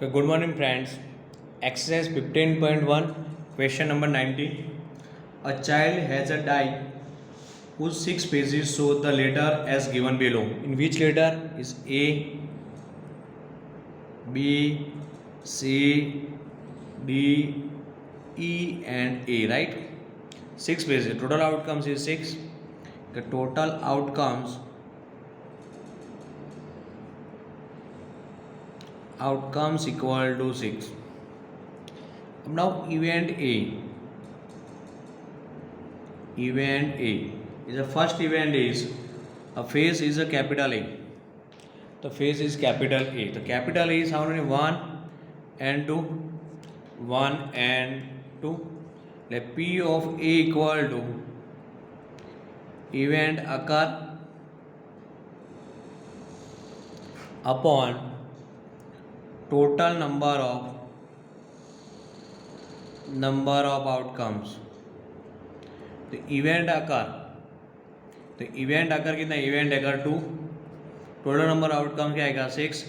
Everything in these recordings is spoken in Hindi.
Okay, good morning, friends. Exercise 15.1, question number 19. A child has a die whose six pages show the letter as given below. In which letter is A, B, C, D, E, and A, right? Six pages. Total outcomes is 6. The total outcomes equal to 6. Now event A is the first event is a face is a capital A. The face is capital A. The capital A is how many? 1 and 2. 1 and 2. Let P of A equal to event occur upon total number of outcomes. The event occur कितना? इवेंट अगर 2. टोटल नंबर आउटकम क्या आएगा? 6.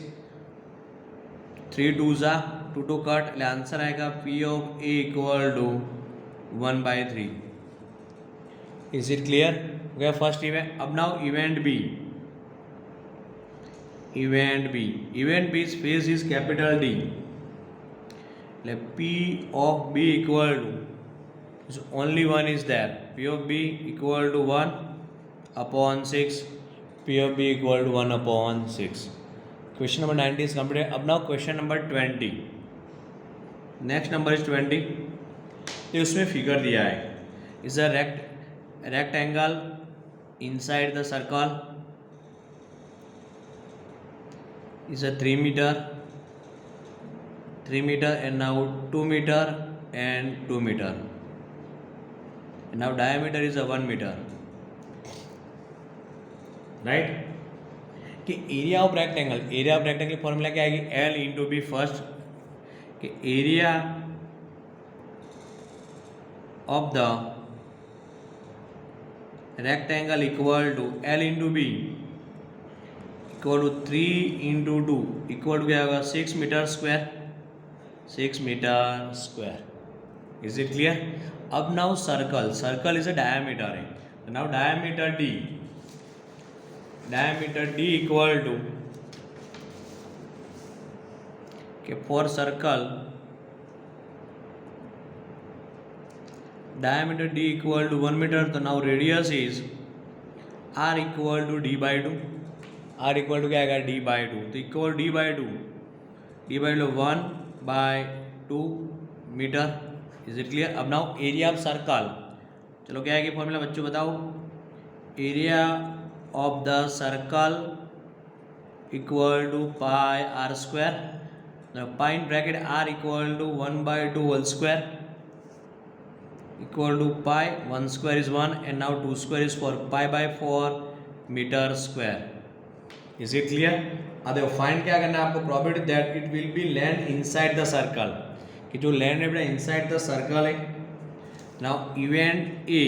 3 2 जा 2 2 कट, એટલે आंसर आएगा P of A equal to 1/3. Is it clear? हो गया फर्स्ट इवेंट. अब now event B space is capital D. P of B equal to, so only one is there. P of B equal to 1 upon 6. P of B equal to 1 upon 6. Question number 19 is completed. अब now question number 20. Next number is 20. ये उसमें फिगर दिया है. Is a rectangle inside the circle is a 3 meter and now 2 meter and 2 meter. And now diameter is a 1 meter. Right? कि एरिया ऑफ रेक्टेंगल फॉर्मूला क्या आएगी? L into B. फर्स्ट कि area of the rectangle equal to L into B equal to 3 into 2 equal to क्या होगा? 6 metre square. Is it clear? अब now circle is a diameter है. तो now diameter D equal to के for circle diameter D equal to 1 metre. तो now radius is R equal to D by 2. R equal to क्या आएगा? D by 2. तो equal D by 2 1/2 metre. Is it clear? अब नाउ एरिया ऑफ सर्कल. चलो क्या है कि फॉर्मूला बच्चों बताओ. Area of the circle equal to pi R square. Pi in bracket R equal to 1/2 whole square equal to pi. 1 square is 1 and now 2 square is 4. पाई/4 metre square. Is it clear? अब देखो फाइंड क्या करना है आपको. Probability that it will be land inside the circle, कि जो लैंड है बेटा इनसाइड द सर्कल है. Now event A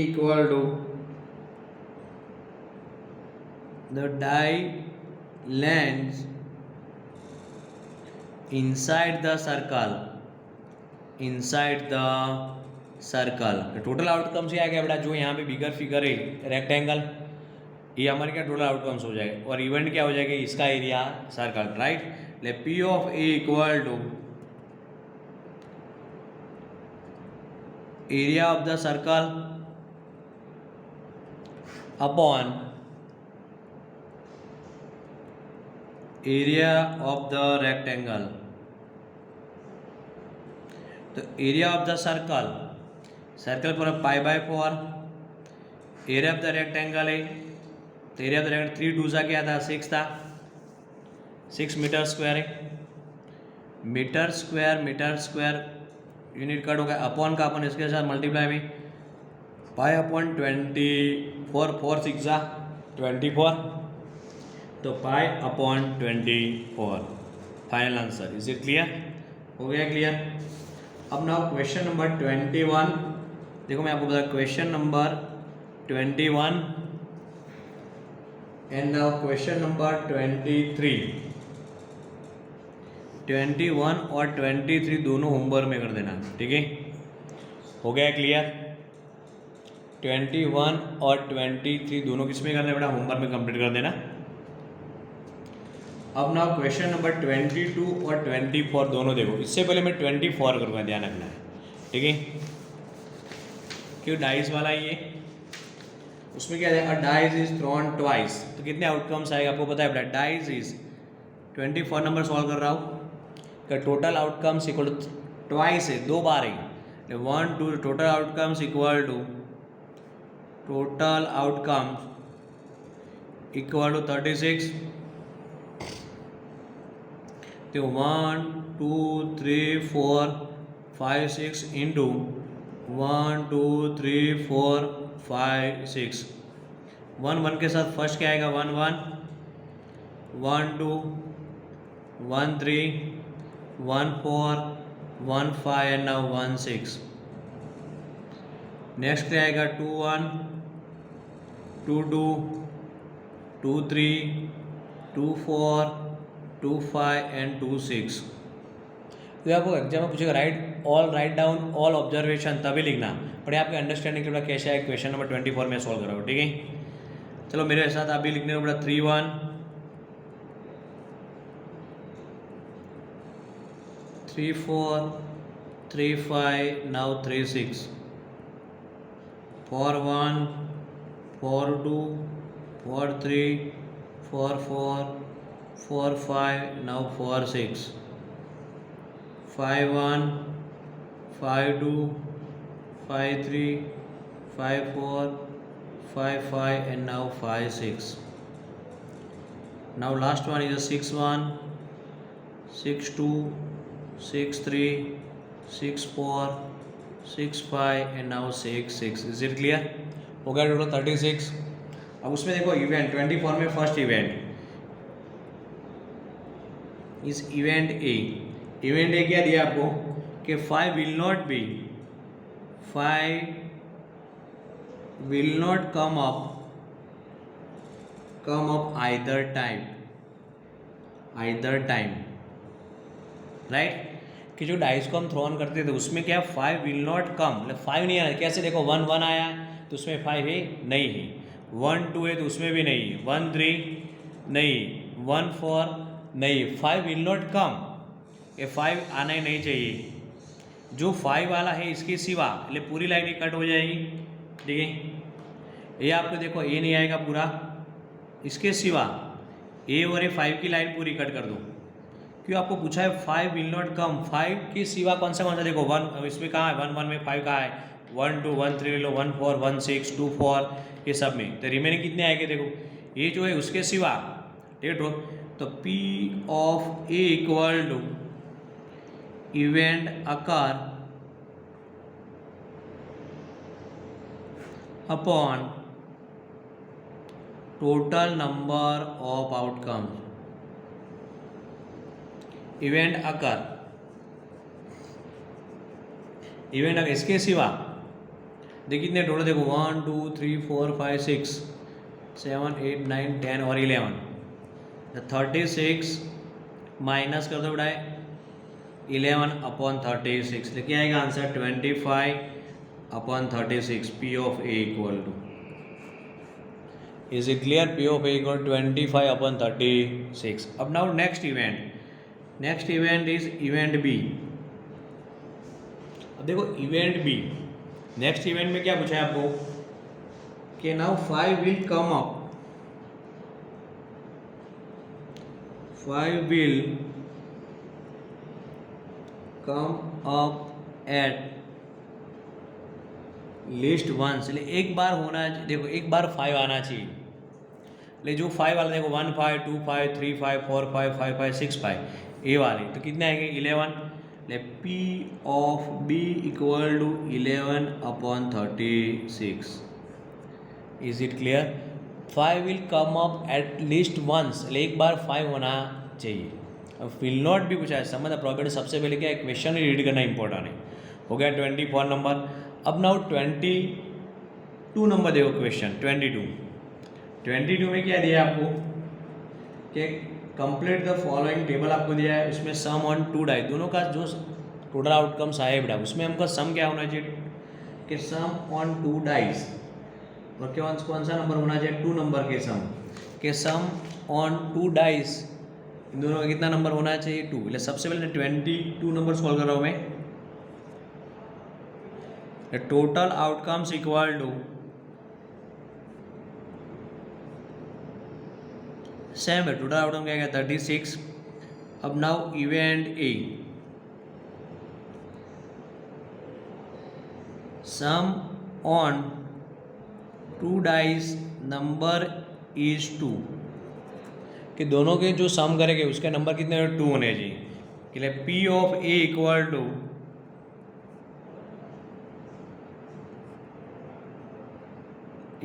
equal to the die lands inside the circle. Total outcomes क्या है बेटा? जो यहाँ पे बिगर फिगर है रेक्टेंगल, ये हमारे क्या टोटल आउटकम्स हो जाएगा. और इवेंट क्या हो जाएगा? इसका area circle. Right? Let P of A equal to area of the circle upon area of the rectangle. तो एरिया ऑफ द सर्कल पर पाई/4. एरिया ऑफ द रेक्टेंगल है, तो एरिया ऑफ द रेक्टेंगल 3 2 सा क्या था? 6 था. 6 मीटर स्क्वायर है. मीटर स्क्वायर यूनिट कट हो गया. अपॉन का अपन इसके साथ मल्टीप्लाई में पाई अपॉन 24. 4 6 जा 24. तो pi upon 24 final answer. Is it clear? हो गया क्लियर? अब नाउ क्वेश्चन नंबर 21. देखो मैं आपको बता, question number 21 and now question number 23. 21 और 23 दोनों होमवर्क में कर देना, ठीक है। हो गया क्लियर? 21 और 23 दोनों किस में करना है बेटा? होमवर्क में कंप्लीट कर देना। अब ना क्वेश्चन नंबर 22 और 24 दोनों देखो। इससे पहले मैं 24 करूँगा, ध्यान रखना है, ठीक है। क्यों डाइस वाला ये, उसमें क्या है, डाइस इज थ्रोन ट्वाइस, तो कितने आउटकम्स आएगा आपको पता है बेटा? डाइस इज 24 नंबर सॉल्व कर रहा हूँ, का total outcomes equal to twice है, 2 बार है, 1 2, टोटल आउटकम्स इक्वल टू 36, तो 1 2 3 4 5 6 इंटू 1 2 3 4 5 6, 1 1 के साथ फर्स्ट क्या आएगा? 1 1 1 2 1 3 1 4 1 5 एंड नाउ 1 6। नेक्स्ट क्या आएगा? 2 1 2 2 2 3 2 4 2 5 एंड 2 6। तो आपको एग्जाम में पूछेगा राइट डाउन ऑल ऑब्जर्वेशन, तभी लिखना पर आपके अंडरस्टैंडिंग के लिए कैसे है। क्वेश्चन नंबर 24 में सॉल्व कराओ, ठीक है। चलो मेरे साथ आप भी लिखने को पड़ा 3 1 3 4 3 5 now 3 6 4 1 4 2 4 3 4 4 4 5 now 4 6 5 1 5 2 5 3 5 4 5 5 and now 5 6. Now last one is a 6 1 6 2 6 3 6 4 6 5 and now 6 6. Is it clear? हो गया टोटल 36। अब उसमें देखो इवेंट 24 में फर्स्ट इवेंट इस इवेंट ए क्या दिया आपको कि 5 will not come up either time, right. कि जो डाइस को हम थ्रो ऑन करते थे उसमें क्या 5 विल नॉट कम, मतलब 5 नहीं आया। कैसे देखो 1 1 आया तो उसमें 5 है नहीं है, 1 2 है तो उसमें भी नहीं है, 1 3 नहीं, 1 4 नहीं, 5 विल नॉट कम, ये 5 आना ही नहीं चाहिए। जो 5 वाला है इसके सिवा એટલે पूरी लाइन ही कट हो जाएगी, ठीक है। ये आपको देखो ए नहीं आएगा पूरा, इसके सिवा ए और ए 5 की लाइन पूरी कट कर दो। क्यों आपको पूछा है 5 विल नॉट कम, 5 के सिवा कौन सा देखो 1 इसमें कहाँ है, 1 1 में 5 कहाँ है, 1 2 1 3 ले लो, 1 4 1 6 2 4 ये सब में, तो रिमेनिंग कितने आएंगे देखो ये जो है उसके सिवा, ठीक है। तो P of A equal to event occur upon total number of outcome. Event occur इसके सिवा देखिए कितने टोटल देखो 1 2 3 4 5 6 7 8 9 10 और 11, 36 माइनस कर दो बेटा 11 अपॉन 36, लेकिन आएगा answer 25 upon 36। P of A equal to, is it clear? P of A equal 25 upon 36। अब now next event is event B। अब देखो इवेंट B, नेक्स्ट इवेंट में क्या पूछा है आपको कि now 5 will come up, 5 will come up at least once, एक बार होना, देखो एक बार 5 आना चाहिए, ले जो 5 वाला देखो 1 5 2 5 3 5 4 5 5 5 6 5 ए वाले, तो कितने आएंगे 11, let P of B equal to 11 upon 36। Is it clear? 5 will come up at least once, एक बार 5 होना चाहिए। अब विल नॉट भी पूछा है, समझ प्रोबेबिलिटी सबसे पहले क्या है, क्वेश्चन ही रीड करना इंपॉर्टेंट है। हो गया 24 नंबर। अब नाउ 22 नंबर देखो क्वेश्चन 22 में क्या दिया आपको कि कंप्लीट द फॉलोइंग टेबल आपको दिया है, उसमें सम ऑन टू डाइस, दोनों का जो टोटल आउटकम्स आए बेटा उसमें हमको सम क्या होना चाहिए कि सम ऑन टू डाइस, और कौन सा नंबर होना चाहिए, 2 नंबर के सम के सम ऑन 2 डाइस, इन दोनों का कितना नंबर होना चाहिए 2। એટલે सबसे पहले 22 नंबर सॉल्व कर रहा हूँ मैं। Total outcomes equal to same है, टोटल आउटकम क्या है 36। अब now event A, sum on 2 dice number is 2, कि दोनों के जो सम करेंगे उसके नंबर कितने 2 होने चाहिए। P of A equal to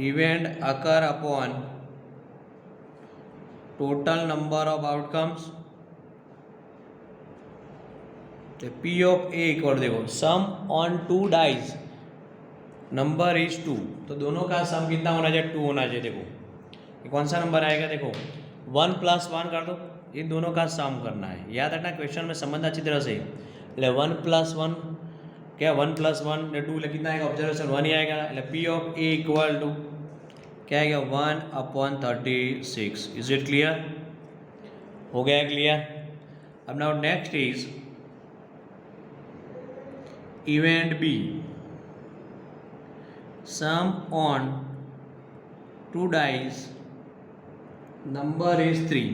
event occur upon total number of outcomes. P of A equal देखो sum on 2 dice number is 2, तो दोनों का सम कितना होना चाहिए 2 होना चाहिए। देखो ये कौन सा नंबर आएगा, देखो 1 + 1 कर दो, इन दोनों का सम करना है, याद रखना क्वेश्चन में समझना अच्छी तरह से। 1 + 1 क्या 1 + 1 2 कितना आएगा, ऑब्जर्वेशन 1 ही आएगा। P of A equal to क्या आएगा 1/36। इज इट क्लियर, हो गया क्लियर। अब now next is event B, sum on 2 dice number is 3।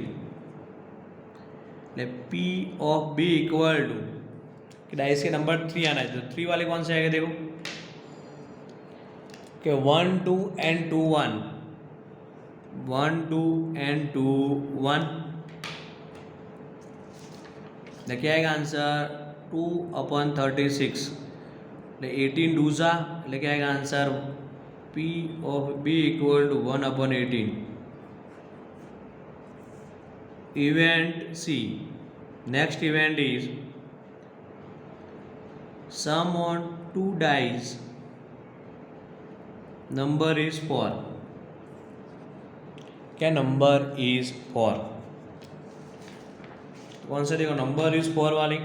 P of B equal to कि डाइस के नंबर 3 आना है, तो 3 वाले कौन से आएगा, देखो कि 1 2 and 2 1, 1 2 and 2 1, क्या आएगा आंसर 2/36। 18 दूसरा लेके आएगा answer P of B equal to 1/18। Event C, next event is sum on 2 dice number is 4, क्या नंबर इज 4, कौन सा देखो नंबर इज 4 वाली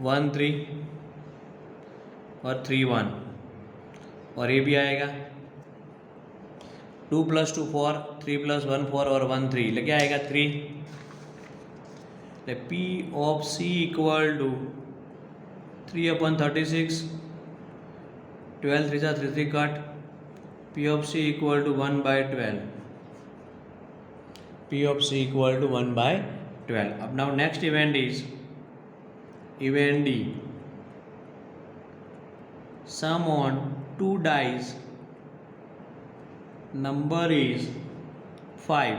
1 3 और 3 1, और ये भी आएगा 2 + 2 4, 3 + 1 4 और 1 3, लेके आएगा 3। P of C equal to 3/36, 12 3 3 3 cut, P of C equal to 1/12, P of C equal to 1/12। अब now next event is event D, sum on 2 dice number is 5।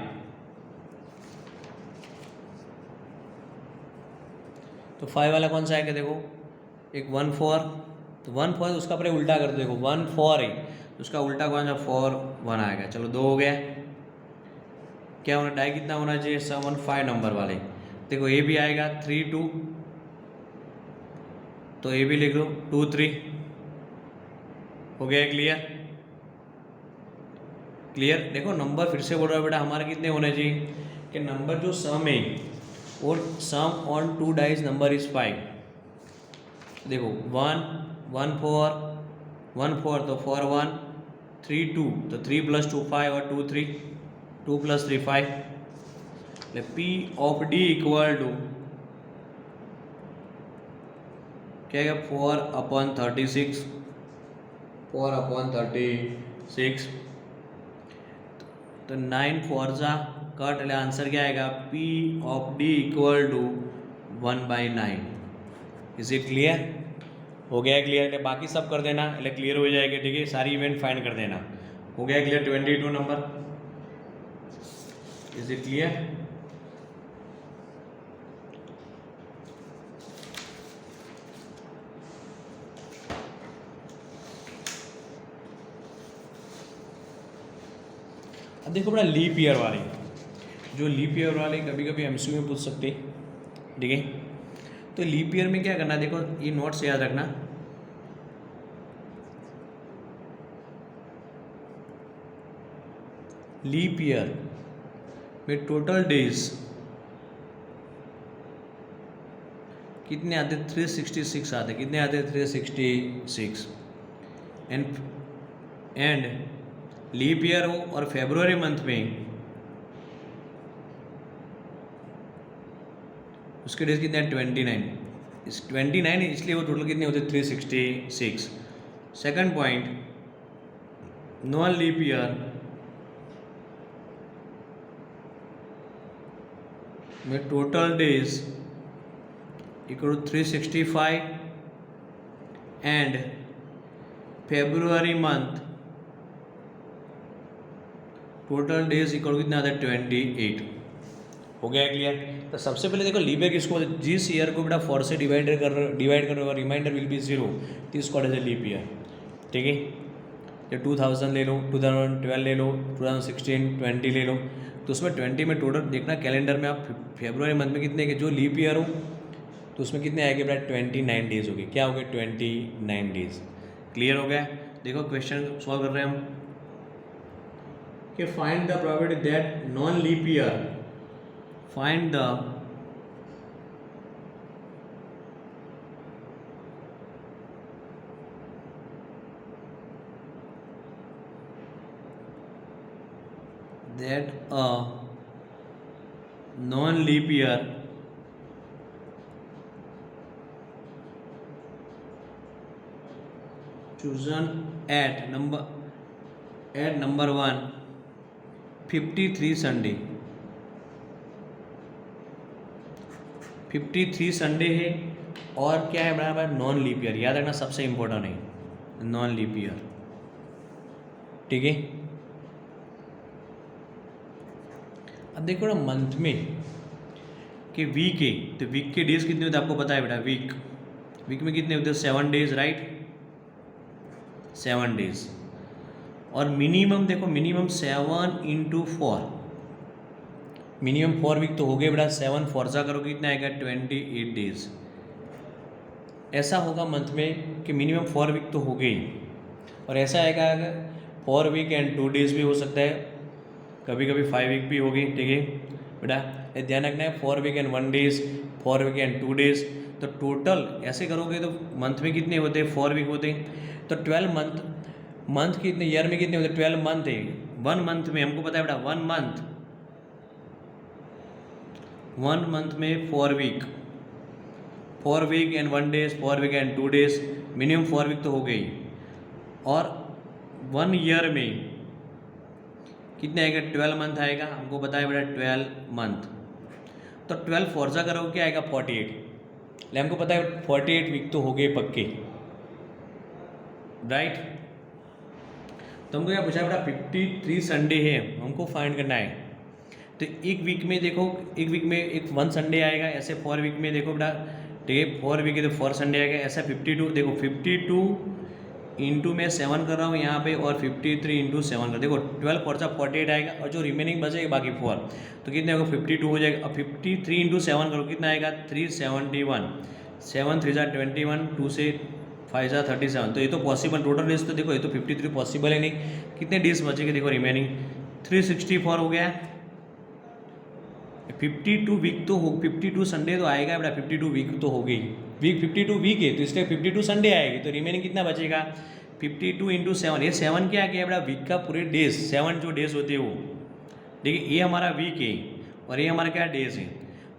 तो 5 वाला कौन सा आएगा, देखो एक 1 4, तो 1 4 उसका पहले उल्टा कर दो, देखो 1 4 है उसका उल्टा कौन सा 4 1 आएगा। चलो 2 हो गया, क्या होना डाई कितना होना चाहिए 7 5 नंबर वाले, देखो ये भी आएगा 3 2, तो ये भी लिख लो 2 3, हो गया क्लियर। क्लियर, देखो नंबर फिर से बोल रहा है बेटा हमारे कितने होने चाहिए कि नंबर जो सम है और सम ऑन 2 डाइस नंबर इज 5। देखो 1 1 4 1 4 तो 4 1, 3 2 तो 3 + 2 5 और 2 3, 2 + 3 5। P of D equal to क्या है 4/36, 4/36, तो 9 4 जा कट, आंसर क्या आएगा P of D equal to 1/9। Is it clear, हो गया क्लियर। बाकी सब कर देना એટલે क्लियर हो जाएगा, ठीक है, सारी इवेंट फाइंड कर देना, हो गया clear. 22 number, is it clear. अब देखो बड़ा लीप ईयर वाली, जो लीप ईयर वाले कभी कभी एमसीक्यू में पूछ सकते, ठीक है। तो लीप ईयर में क्या करना, देखो ये नोट्स याद रखना। लीप ईयर में टोटल डेज कितने आते? 366 आते। कितने आते? 366। एंड लीप ईयर हो और फेब्रुवरी मंथ में उसके डेज कितने हैं? 29। इस 29 इसलिए वो टोटल कितने होते? 366। Second point, non leap year में total days equal to 365 and February month total days equal कितना आता है? 28। हो गया क्लियर? तो सबसे पहले देखो लीप ईयर किसको, जिस ईयर को बेटा 4 से डिवाइड कर और रिमाइंडर विल बी 0, तो इसको कॉल्ड एज लीप ईयर। ठीक है, ये 2000 ले लो, 2012 ले लो, 2016, 20 ले लो, तो उसमें 20 में टोटल देखना कैलेंडर में आप फेब्रुवरी मंथ में कितने के जो लीप ईयर हो तो उसमें कितने आएंगे बेटा? 29 डेज हो गए। क्या हो गए? 29 डेज। क्लियर हो गया? देखो क्वेश्चन सॉल्व कर रहे हैं हम कि find the probability that non leap year, find the that a non-leap year chosen at number 1 53 Sunday, 53 Sunday है और क्या है बराबर? Non leap year. याद रखना सबसे इंपॉर्टेंट है नॉन लीप ईयर। ठीक है, अब देखो ना मंथ में कि वीक है तो वीक के डेज कितने होते हैं आपको पता है बेटा? वीक में कितने होते हैं? 7 डेज, राइट? 7 डेज। और मिनिमम देखो, मिनिमम 7 × 4, मिनिमम 4 वीक तो हो गए बेटा। 7 फोर्जा करो कितना आएगा? 28 डेज। ऐसा होगा मंथ में कि मिनिमम 4 वीक तो हो गई, और ऐसा आएगा 4 वीक एंड 2 डेज भी हो सकता है, कभी कभी 5 वीक भी होगी। ठीक है बेटा, ध्यान रखना है 4 week and 1 days, 4 week and 2 days. तो टोटल ऐसे करोगे तो मंथ में कितने होते हैं? 4 वीक होते हैं। तो 12 मंथ कितने ईयर में कितने होते हैं? 12 मंथ है। 1 मंथ में हमको पता है बेटा 1 मंथ में 4 week, 4 week and 1 days, 4 week and 2 days, minimum 4 week तो हो गई। और 1 ईयर में कितने आएगा? 12 मंथ आएगा। हमको पता है बेटा 12 मंथ। तो 12 फोर्जा करोगे क्या आएगा? 48। ले हमको पता है 48 वीक तो हो गए पक्के, राइट? तो हमको क्या पूछा बेटा? 53 संडे है, हमको फाइंड करना है। तो एक वीक में देखो, एक वीक में एक 1 संडे आएगा। ऐसे 4 वीक में देखो बेटा, ठीक है 4 वीक है तो 4 संडे आएगा। ऐसा 52 देखो, 52 इंटू में 7 कर रहा हूँ यहाँ पे, और 53 इंटू 7 कर, देखो 12 फोर्चा 48 आएगा, और जो रिमेनिंग बचेगा बाकी 4, तो कितने होगा? 52 हो जाएगा। अब 53 इंटू 7 करो कितना आएगा? 371। 7 3 21, 2 से 5 37। तो ये तो पॉसिबल, टोटल डेज तो देखो ये तो 53 पॉसिबल है नहीं। कितने डेज बचेंगे? देखो रिमेनिंग 364 हो गया। 52 वीक तो हो, 52 संडे तो आएगा बेटा, 52 वीक तो हो गई। वीक 52 वीक है तो इसलिए 52 संडे आएगी। तो रिमेनिंग कितना बचेगा? 52 इंटू 7। ये 7 क्या गया बेटा? वीक का पूरे डेज, 7 जो डेज होते हैं वो। देखिए ये हमारा वीक है और ये हमारा क्या डेज है।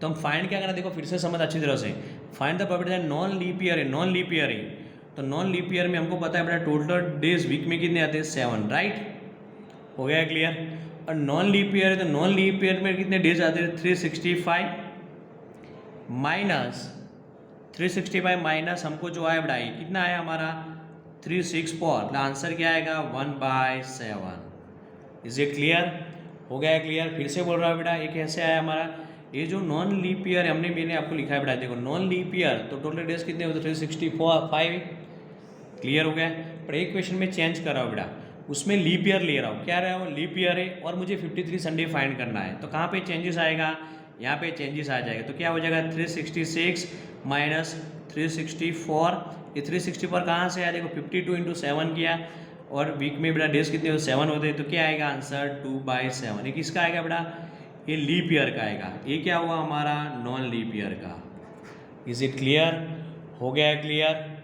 तो हम फाइंड क्या करना, देखो फिर से समझ अच्छी तरह से। Find the probability non leap year है, नॉन लीप ईयर है। तो नॉन लीप ईयर में हमको पता है बेटा टोटल डेज वीक में कितने आते हैं? 7, राइट? हो गया क्लियर? और नॉन लीप ईयर है तो नॉन लीप ईयर में कितने डेज आते हैं? 365 माइनस 365 माइनस हमको जो आया बेटा कितना आया हमारा? 364। आंसर क्या आएगा? 1/7। Is it clear? हो गया क्लियर? फिर से बोल रहा हूँ बेटा, ये कैसे आया हमारा? ये जो नॉन लीप ईयर है मैंने आपको लिखा है बेटा, देखो नॉन लीप ईयर तो टोटल डेज कितने होते? 365। क्लियर हो गया? पर एक क्वेश्चन में चेंज कर रहा हूँ बेटा, उसमें लीप ईयर ले रहा हूँ, क्या रहा हूँ? लीप ईयर है और मुझे 53 संडे फाइंड करना है। तो कहाँ पे चेंजेस आएगा? यहाँ पे चेंजेस आ जाएगा। तो क्या हो जाएगा? 366 माइनस 364। ये 364 कहाँ से आया? देखो 52 इंटू 7 किया, और वीक में बेटा डेज कितने 7 होते हैं, तो क्या आएगा आंसर? 2/7। ये किसका आएगा बेटा? ये लीप ईयर का आएगा। ये क्या हुआ हमारा नॉन लीप ईयर का। Is it clear? हो गया है क्लियर?